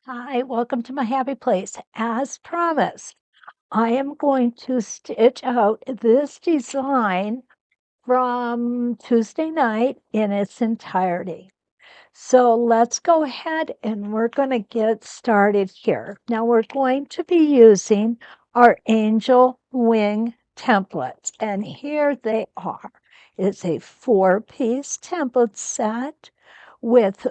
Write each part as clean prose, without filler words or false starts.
Hi, welcome to my happy place. As promised, I am going to stitch out this design from Tuesday night in its entirety. So let's go ahead and we're going to get started here. Now we're going to be using our angel wing templates, and here they are. It's a 4-piece template set with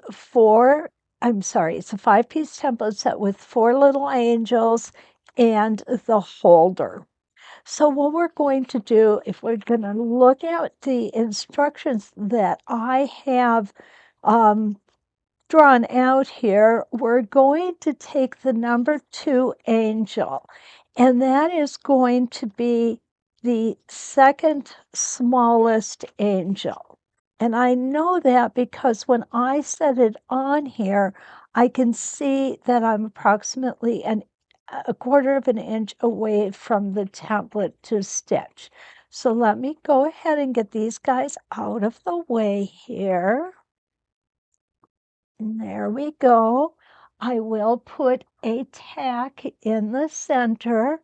it's a 5-piece template set with 4 little angels and the holder. So what we're going to do, if we're going to look at the instructions that I have drawn out here, we're going to take the number 2 angel, and that is going to be the second smallest angel. And I know that because when I set it on here, I can see that I'm approximately a quarter of an inch away from the template to stitch. So let me go ahead and get these guys out of the way here. There we go. I will put a tack in the center.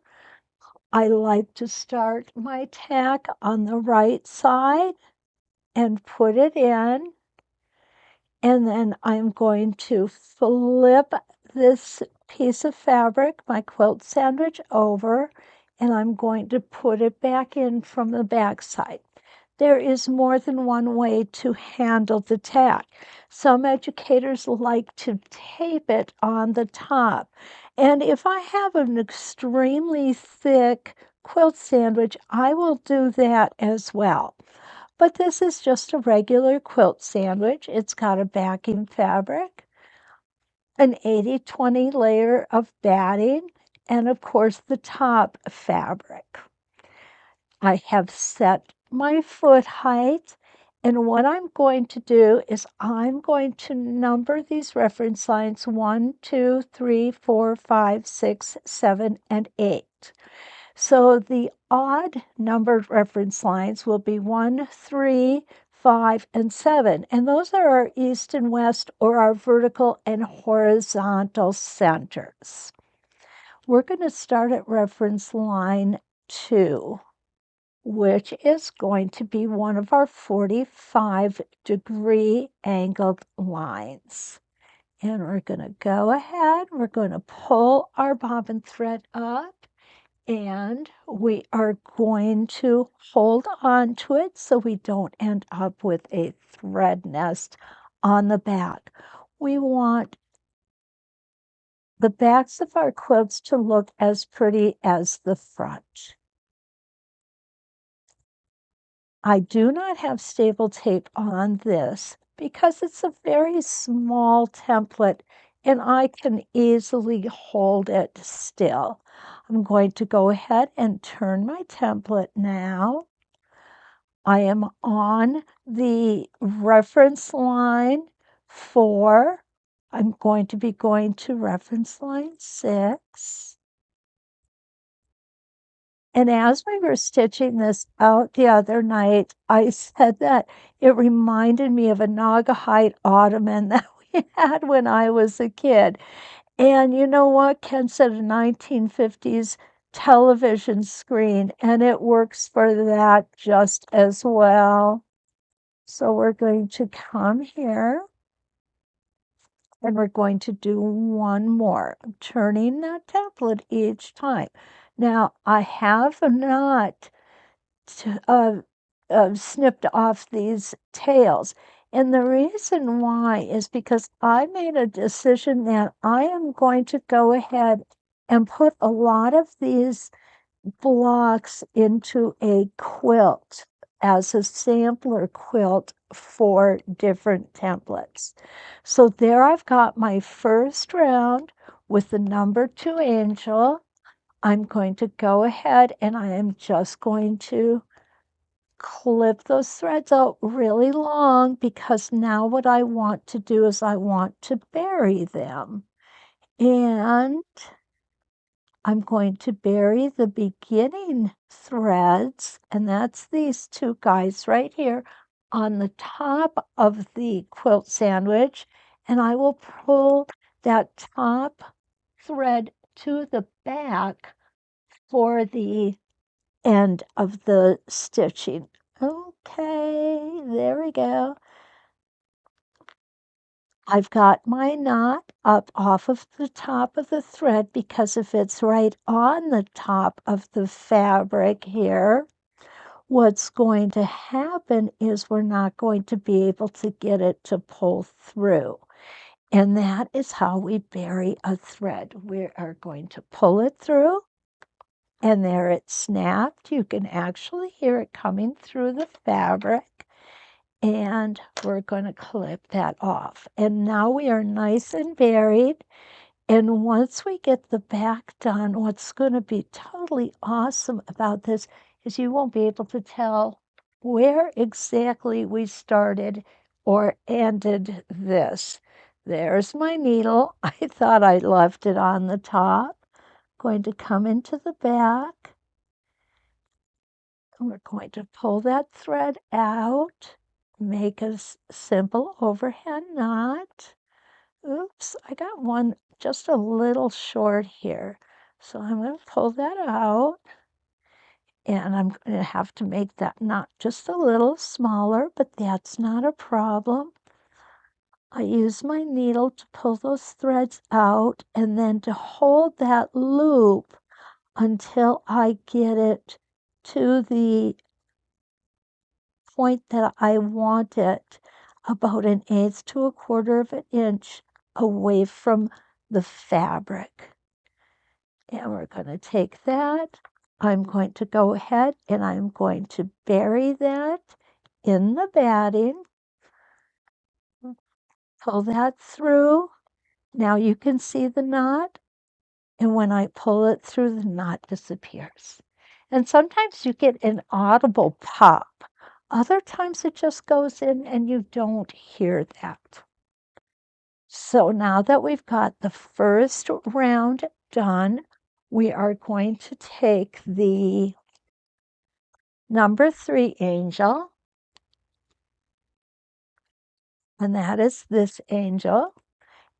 I like to start my tack on the right side and put it in. And then I'm going to flip this piece of fabric, my quilt sandwich, over, and I'm going to put it back in from the back side. There is more than one way to handle the tack. Some educators like to tape it on the top. And if I have an extremely thick quilt sandwich, I will do that as well. But this is just a regular quilt sandwich. It's got a backing fabric, an 80-20 layer of batting, and of course the top fabric. I have set my foot height, and what I'm going to do is I'm going to number these reference lines 1, 2, 3, 4, 5, 6, 7, and 8. So the odd numbered reference lines will be 1, 3, 5, and 7. And those are our east and west, or our vertical and horizontal centers. We're going to start at reference line 2, which is going to be one of our 45-degree angled lines. And we're going to go ahead, we're going to pull our bobbin thread up, and we are going to hold on to it so we don't end up with a thread nest on the back. We want the backs of our quilts to look as pretty as the front. I do not have staple tape on this because it's a very small template and I can easily hold it still. I'm going to go ahead and turn my template now. I am on the reference line 4. I'm going to be going to reference line 6. And as we were stitching this out the other night, I said that it reminded me of a Naugahyde ottoman that we had when I was a kid. And you know what? Ken said a 1950s television screen, and it works for that just as well. So we're going to come here, and we're going to do one more. I'm turning that template each time. Now, I have not snipped off these tails. And the reason why is because I made a decision that I am going to go ahead and put a lot of these blocks into a quilt as a sampler quilt for different templates. So there I've got my first round with the number 2 angel. I'm going to go ahead and I am just going to clip those threads out really long because now what I want to do is I want to bury them. And I'm going to bury the beginning threads, and that's these 2 guys right here on the top of the quilt sandwich, and I will pull that top thread to the back for the end of the stitching. Okay, there we go. I've got my knot up off of the top of the thread because if it's right on the top of the fabric here, what's going to happen is we're not going to be able to get it to pull through. And that is how we bury a thread. We are going to pull it through, and there it snapped. You can actually hear it coming through the fabric. And we're going to clip that off. And now we are nice and buried. And once we get the back done, what's going to be totally awesome about this is you won't be able to tell where exactly we started or ended this. There's my needle. I thought I left it on the top. Going to come into the back. And we're going to pull that thread out. Make a simple overhand knot. Oops, I got one just a little short here. So I'm going to pull that out. And I'm going to have to make that knot just a little smaller, but that's not a problem. I use my needle to pull those threads out and then to hold that loop until I get it to the point that I want it, about 1/8 to 1/4 of an inch away from the fabric. And we're going to take that. I'm going to go ahead and I'm going to bury that in the batting. Pull that through. Now you can see the knot. And when I pull it through, the knot disappears. And sometimes you get an audible pop. Other times it just goes in and you don't hear that. So now that we've got the first round done, we are going to take the number 3 angel, and that is this angel,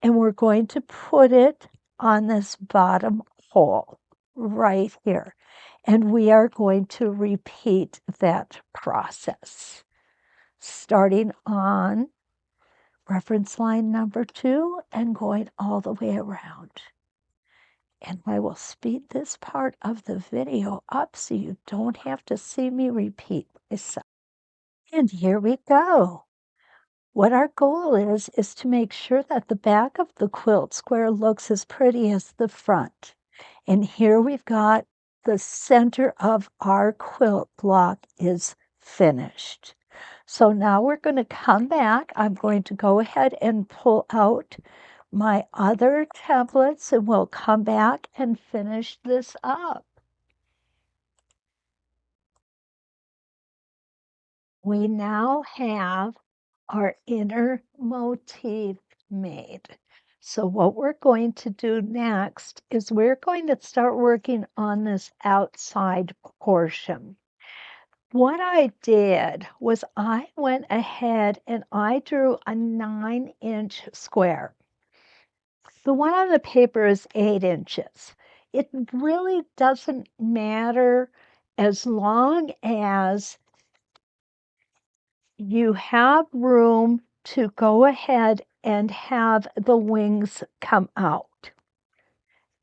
and we're going to put it on this bottom hole right here. And we are going to repeat that process, starting on reference line number 2 and going all the way around. And I will speed this part of the video up so you don't have to see me repeat myself. And here we go. What our goal is to make sure that the back of the quilt square looks as pretty as the front. And here we've got the center of our quilt block is finished. So now we're going to come back. I'm going to go ahead and pull out my other templates and we'll come back and finish this up. We now have our inner motif made. So what we're going to do next is we're going to start working on this outside portion. What I did was I went ahead and I drew a 9-inch square. The one on the paper is 8 inches. It really doesn't matter as long as you have room to go ahead and have the wings come out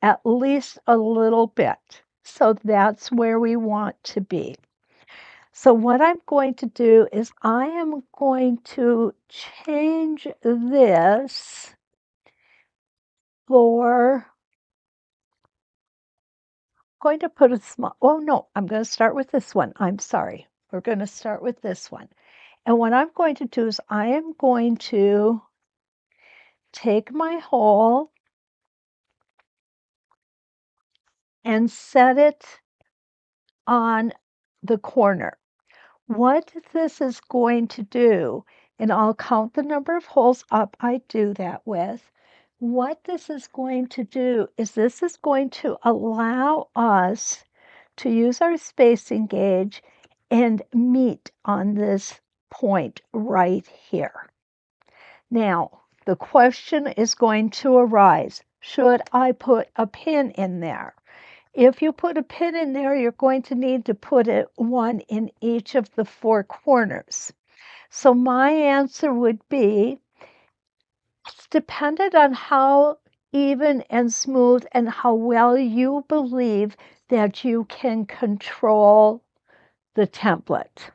at least a little bit. So that's where we want to be. So what I'm going to do is I am going to change this for, going to put a small, oh no, I'm going to start with this one. I'm sorry. We're going to start with this one. And what I'm going to do is I am going to take my hole and set it on the corner. What this is going to do, and I'll count the number of holes up I do that with. What this is going to do is this is going to allow us to use our spacing gauge and meet on this point right here. Now, the question is going to arise, should I put a pin in there? If you put a pin in there, you're going to need to put one in each of the four corners. So my answer would be, it's dependent on how even and smooth and how well you believe that you can control the template.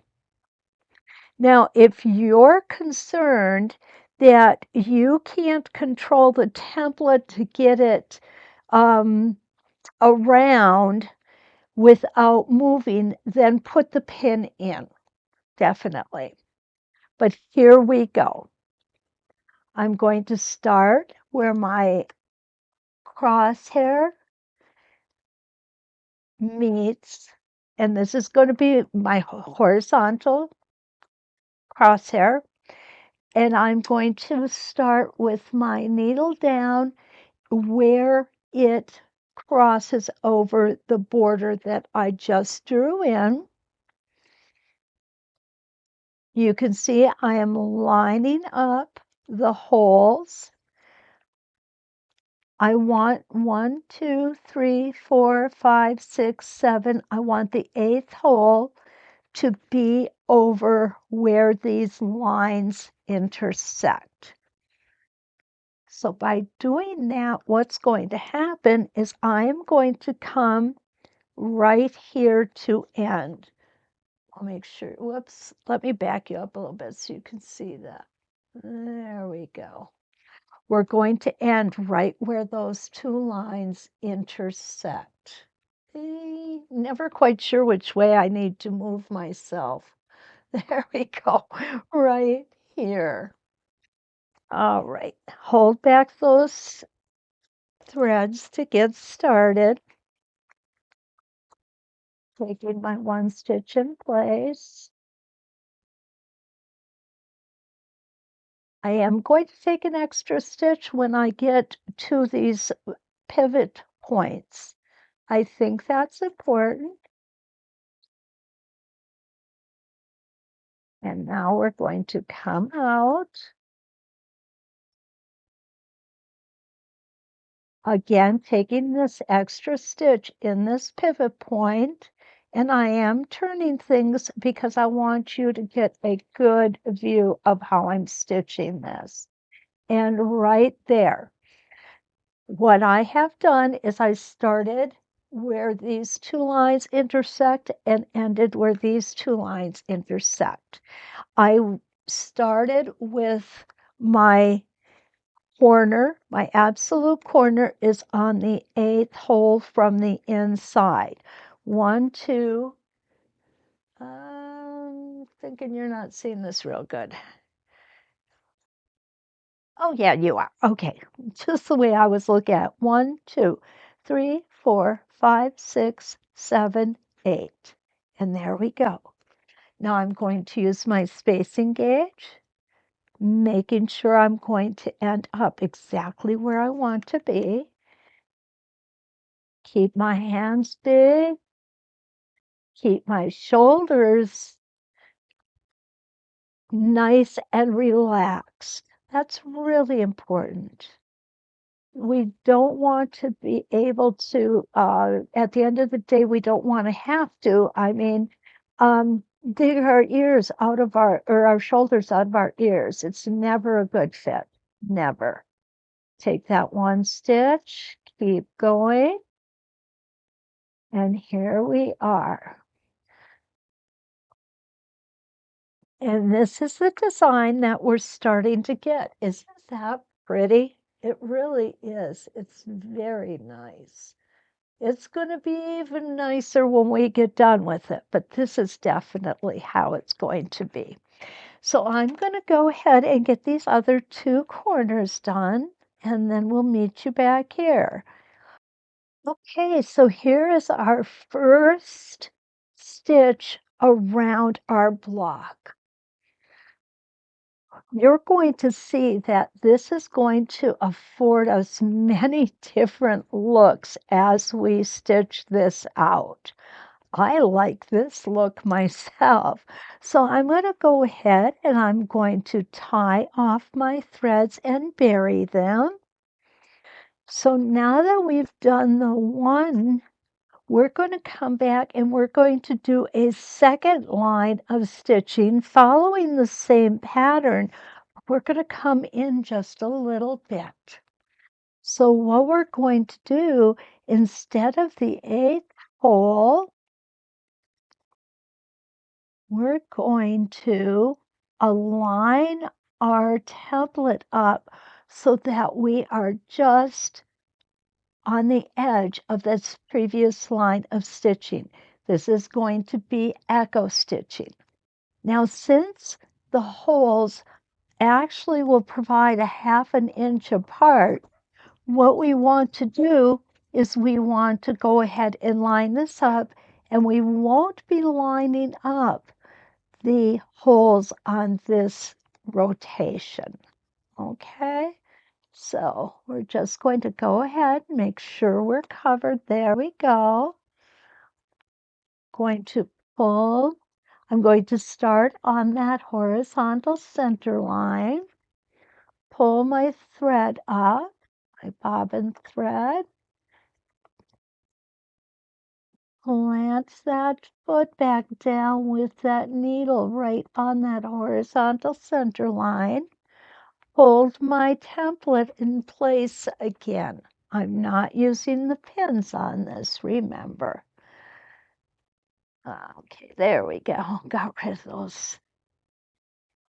Now, if you're concerned that you can't control the template to get it around without moving, then put the pin in, definitely. But here we go. I'm going to start where my crosshair meets, and this is going to be my horizontal crosshair, and I'm going to start with my needle down where it crosses over the border that I just drew in. You can see I am lining up the holes. I want 1, 2, 3, 4, 5, 6, 7. I want the 8th hole to be over where these lines intersect. So by doing that, what's going to happen is I am going to come right here to end. I'll make sure, whoops, let me back you up a little bit so you can see that. There we go. We're going to end right where those two lines intersect. Never quite sure which way I need to move myself. There we go, right here. All right, hold back those threads to get started. Taking my one stitch in place. I am going to take an extra stitch when I get to these pivot points. I think that's important. And now we're going to come out. Again, taking this extra stitch in this pivot point, and I am turning things because I want you to get a good view of how I'm stitching this. And right there, what I have done is I started where these two lines intersect and ended where these two lines intersect. I started with my corner, my absolute corner is on the 8th hole from the inside. 1, 2, thinking you're not seeing this real good. Oh, yeah, you are. Okay, just the way I was looking at. 1, 2, 3, 4, 5, 6, 7, 8. And there we go. Now I'm going to use my spacing gauge, making sure I'm going to end up exactly where I want to be. Keep my hands big. Keep my shoulders nice and relaxed. That's really important. We don't want to be able to, at the end of the day, we don't want to have to, dig our ears out of or our shoulders out of our ears. It's never a good fit. Never. Take that one stitch, keep going, and here we are. And this is the design that we're starting to get. Isn't that pretty? It really is. It's very nice. It's going to be even nicer when we get done with it, but this is definitely how it's going to be. So I'm going to go ahead and get these other two corners done, and then we'll meet you back here. Okay, so here is our first stitch around our block. You're going to see that this is going to afford us many different looks as we stitch this out. I like this look myself. So I'm going to go ahead and I'm going to tie off my threads and bury them. So now that we've done the one, we're going to come back and we're going to do a second line of stitching following the same pattern. We're going to come in just a little bit. So what we're going to do, instead of the 8th hole, we're going to align our template up so that we are just on the edge of this previous line of stitching. This is going to be echo stitching. Now, since the holes actually will provide a 1/2 inch apart, what we want to do is we want to go ahead and line this up, and we won't be lining up the holes on this rotation. Okay, so we're just going to go ahead and make sure we're covered. There we go. Going to pull. I'm going to start on that horizontal center line. Pull my thread up, my bobbin thread. Plant that foot back down with that needle right on that horizontal center line. Hold my template in place again. I'm not using the pins on this, remember. Okay, there we go. Got rid of those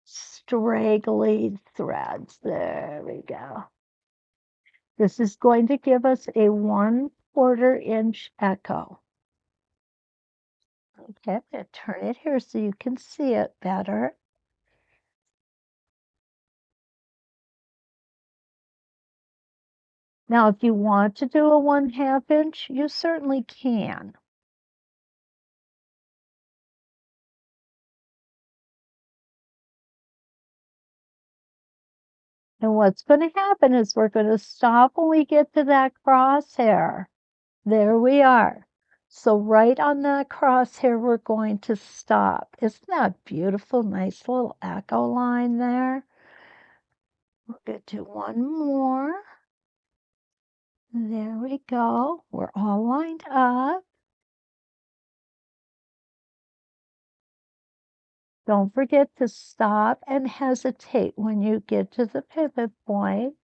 straggly threads. There we go. This is going to give us a 1/4 inch echo. Okay, I'm going to turn it here so you can see it better. Now, if you want to do a 1/2 inch, you certainly can. And what's going to happen is we're going to stop when we get to that crosshair. There we are. So right on that crosshair, we're going to stop. Isn't that beautiful? Nice little echo line there. We're going to do one more. There we go. We're all lined up. Don't forget to stop and hesitate when you get to the pivot point.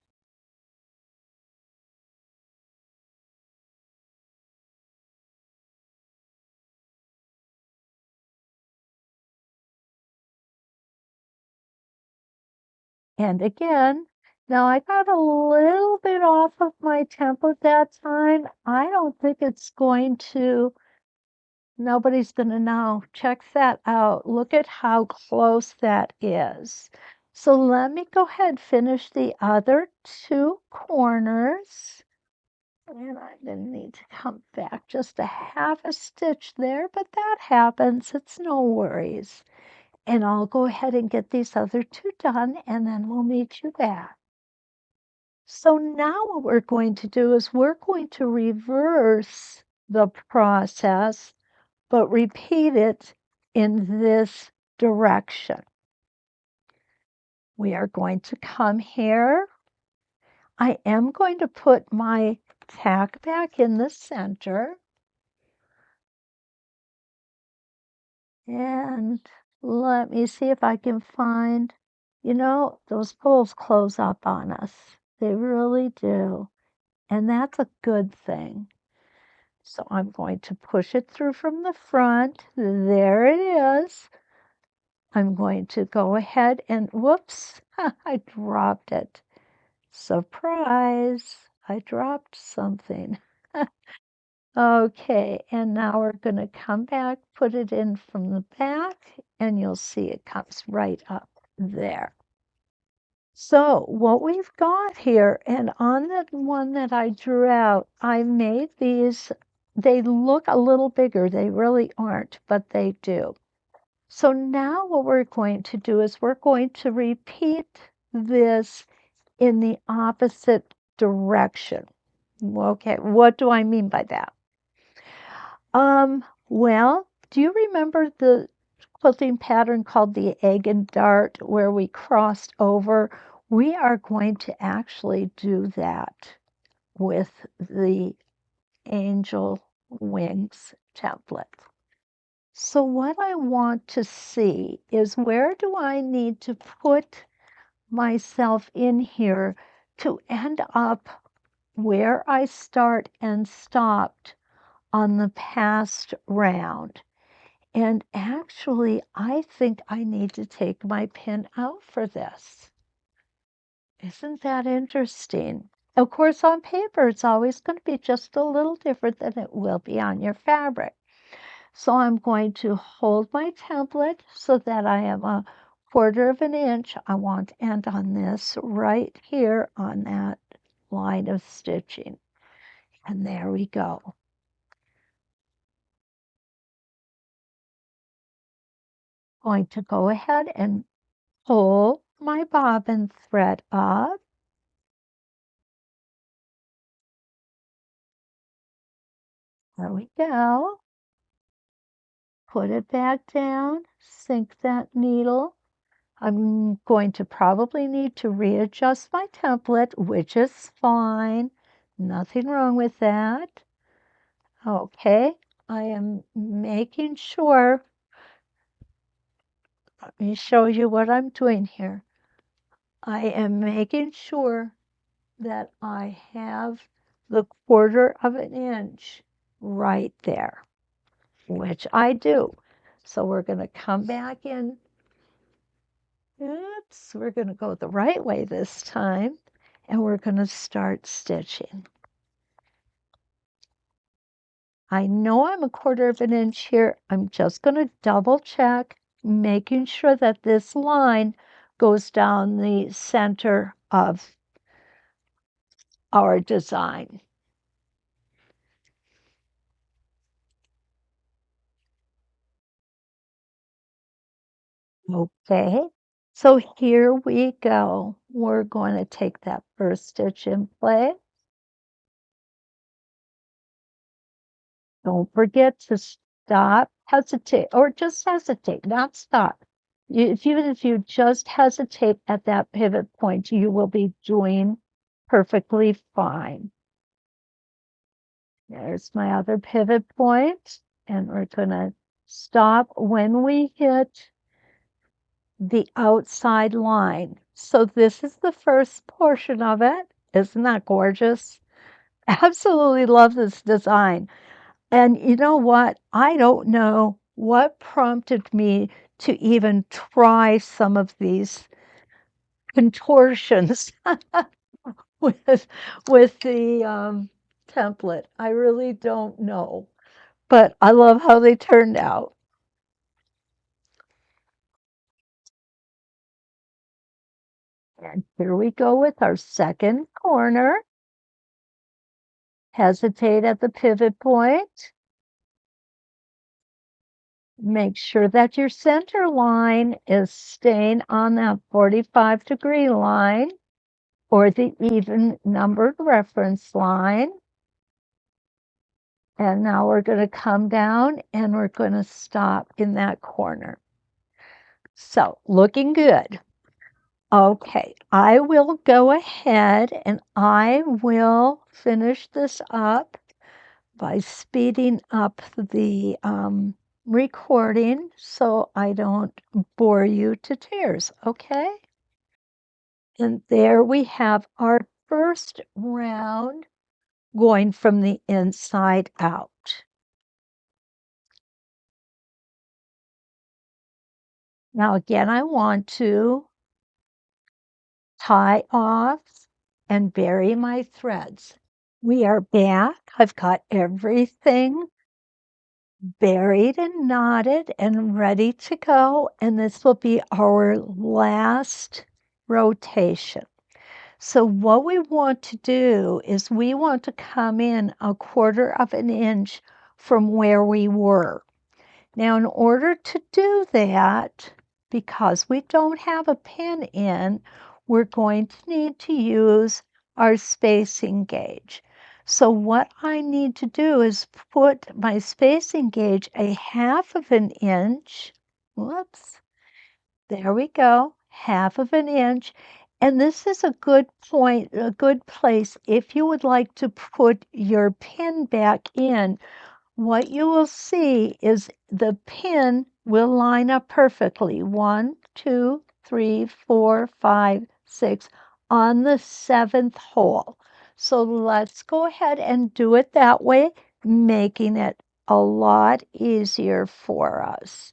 And again, now I got a little bit off of my template that time. I don't think it's going to, nobody's going to know. Check that out. Look at how close that is. So let me go ahead and finish the other 2 corners. And I'm going to need to come back just a 1/2 stitch there, but that happens. It's no worries. And I'll go ahead and get these other 2 done, and then we'll meet you back. So now what we're going to do is we're going to reverse the process, but repeat it in this direction. We are going to come here. I am going to put my tack back in the center. And let me see if I can find, those poles close up on us. They really do. And that's a good thing. So I'm going to push it through from the front. There it is. I'm going to go ahead and, whoops, I dropped it. Surprise, I dropped something. Okay, and now we're going to come back, put it in from the back, and you'll see it comes right up there. So what we've got here, and on the one that I drew out, I made these, they look a little bigger. They really aren't, but they do. So now what we're going to do is we're going to repeat this in the opposite direction. Okay, what do I mean by that? Well, do you remember the quilting pattern called the egg and dart where we crossed over? We are going to actually do that with the angel wings template. So what I want to see is where do I need to put myself in here to end up where I start and stopped on the past round. And actually, I think I need to take my pin out for this. Isn't that interesting? Of course, on paper, it's always going to be just a little different than it will be on your fabric. So I'm going to hold my template so that I am a 1/4 of an inch. I want to end on this right here on that line of stitching. And there we go. Going to go ahead and pull my bobbin thread up. There we go. Put it back down, sink that needle. I'm going to probably need to readjust my template, which is fine. Nothing wrong with that. Okay, I am making sure. Let me show you what I'm doing here. I am making sure that I have the 1/4 of an inch right there, which I do. So we're going to come back in. Oops, we're going to go the right way this time, and we're going to start stitching. I know I'm a 1/4 of an inch here. I'm just going to double check, making sure that this line goes down the center of our design. Okay, so here we go. We're going to take that first stitch in place. Don't forget to stop, hesitate, or just hesitate, not stop. Even if you just hesitate at that pivot point, you will be doing perfectly fine. There's my other pivot point, and we're going to stop when we hit the outside line. So this is the first portion of it. Isn't that gorgeous? Absolutely love this design. And you know what? I don't know what prompted me to even try some of these contortions with with the template. I really don't know, but I love how they turned out. And here we go with our second corner. Hesitate at the pivot point. Make sure that your center line is staying on that 45-degree line or the even numbered reference line. And now we're going to come down and we're going to stop in that corner. So looking good. Okay, I will go ahead and I will finish this up by speeding up the recording so I don't bore you to tears, okay? And there we have our first round going from the inside out. Now again, I want to tie off and bury my threads. We are back. I've got everything buried and knotted and ready to go. And this will be our last rotation. So what we want to do is we want to come in a 1/4 of an inch from where we were. Now, in order to do that, because we don't have a pin in, we're going to need to use our spacing gauge. So what I need to do is put my spacing gauge a 1/2 of an inch. Whoops. There we go, 1/2 of an inch. And this is a good point, a good place if you would like to put your pin back in. What you will see is the pin will line up perfectly. 1, 2, 3, 4, 5, 6 on the 7th hole. So let's go ahead and do it that way, making it a lot easier for us.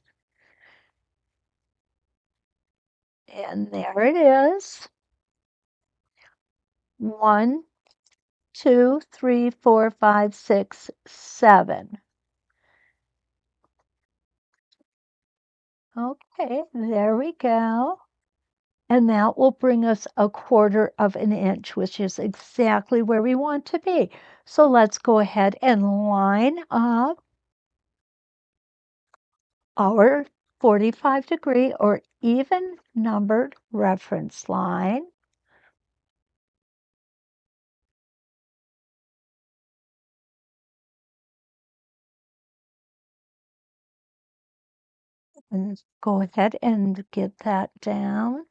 And there it is. 1, 2, 3, 4, 5, 6, 7. Okay, there we go. And that will bring us 1/4 of an inch, which is exactly where we want to be. So let's go ahead and line up our 45-degree or even numbered reference line. And go ahead and get that down.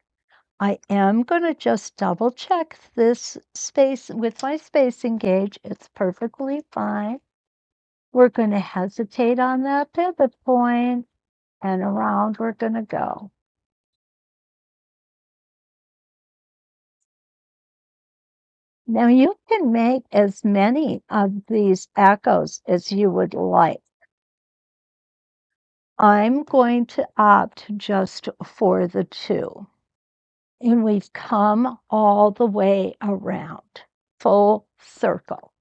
I am going to just double check this space with my spacing gauge. It's perfectly fine. We're going to hesitate on that pivot point, and around we're going to go. Now you can make as many of these echoes as you would like. I'm going to opt just for the 2. And we've come all the way around, full circle.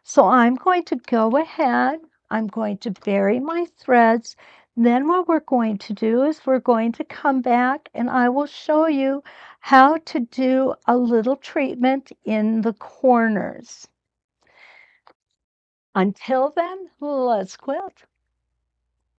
So I'm going to go ahead, I'm going to bury my threads. Then what we're going to do is we're going to come back and I will show you how to do a little treatment in the corners. Until then, let's quilt.